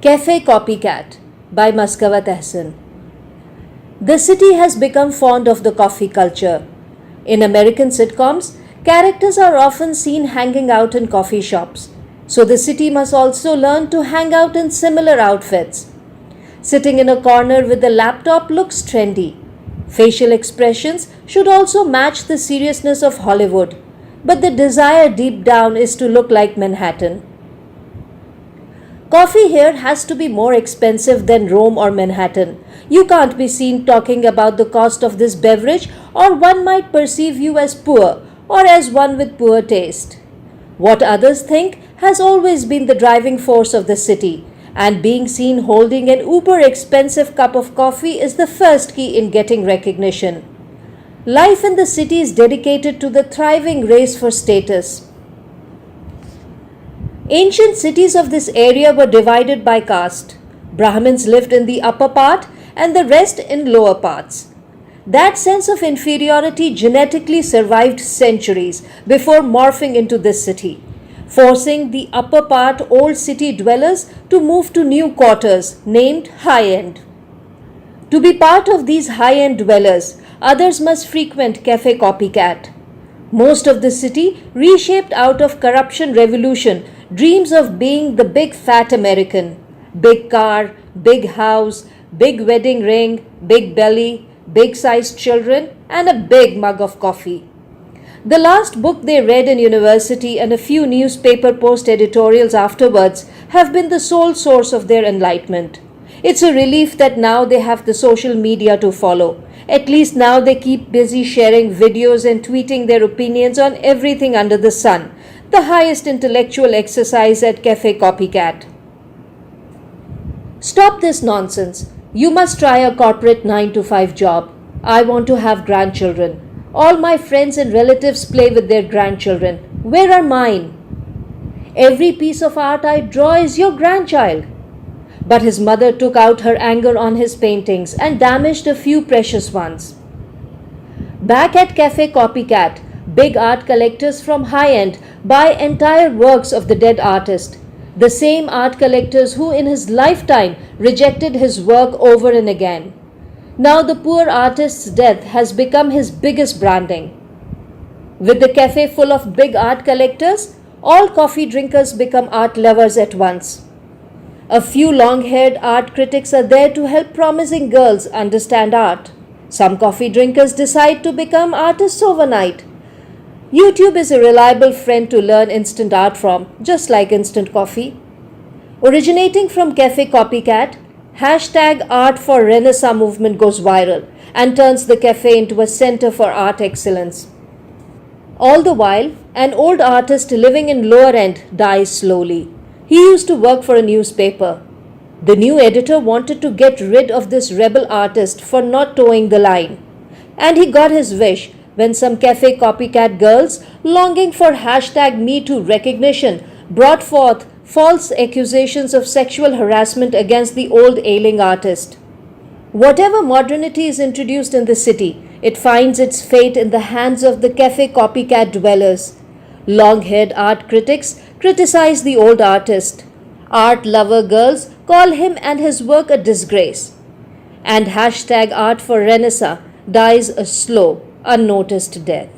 Café Copycat by Maskwaith Ahsan. The city has become fond of the coffee culture. In American sitcoms, characters are often seen hanging out in coffee shops. So the city must also learn to hang out in similar outfits. Sitting in a corner with a laptop looks trendy. Facial expressions should also match the seriousness of Hollywood, but the desire deep down is to look like Manhattan. Coffee here has to be more expensive than Rome or Manhattan. You can't be seen talking about the cost of this beverage, or one might perceive you as poor or as one with poor taste. What others think has always been the driving force of the city, and being seen holding an uber expensive cup of coffee is the first key in getting recognition. Life in the city is dedicated to the thriving race for status. Ancient cities of this area were divided by caste. Brahmins lived in the upper part and the rest in lower parts. That sense of inferiority genetically survived centuries before morphing into this city, forcing the upper part old city dwellers to move to new quarters named high-end. To be part of these high-end dwellers, others must frequent Café Copycat. Most of the city, reshaped out of corruption revolution, dreams of being the big fat American. Big car, big house, big wedding ring, big belly, big sized children, and a big mug of coffee. The last book they read in university and a few newspaper post editorials afterwards have been the sole source of their enlightenment. It's a relief that now they have the social media to follow. At least now they keep busy sharing videos and tweeting their opinions on everything under the sun. The highest intellectual exercise at Café Copycat. Stop this nonsense. You must try a corporate 9 to 5 job. I want to have grandchildren. All my friends and relatives play with their grandchildren. Where are mine? Every piece of art I draw is your grandchild. But his mother took out her anger on his paintings and damaged a few precious ones. Back at Café Copycat, big art collectors from high-end buy entire works of the dead artist, the same art collectors who in his lifetime rejected his work over and again. Now the poor artist's death has become his biggest branding. With the cafe full of big art collectors, all coffee drinkers become art lovers at once. A few long-haired art critics are there to help promising girls understand art. Some coffee drinkers decide to become artists overnight. YouTube is a reliable friend to learn instant art from, just like instant coffee. Originating from Café Copycat, #Art4Renaissance movement goes viral and turns the cafe into a center for art excellence. All the while, an old artist living in lower end dies slowly. He used to work for a newspaper. The new editor wanted to get rid of this rebel artist for not towing the line. And he got his wish when some Café Copycat girls, longing for #MeToo recognition, brought forth false accusations of sexual harassment against the old ailing artist. Whatever modernity is introduced in the city, it finds its fate in the hands of the Café Copycat dwellers. Long-haired art critics criticize the old artist. Art lover girls call him and his work a disgrace. And #Art4Renaissance dies a slow, unnoticed death.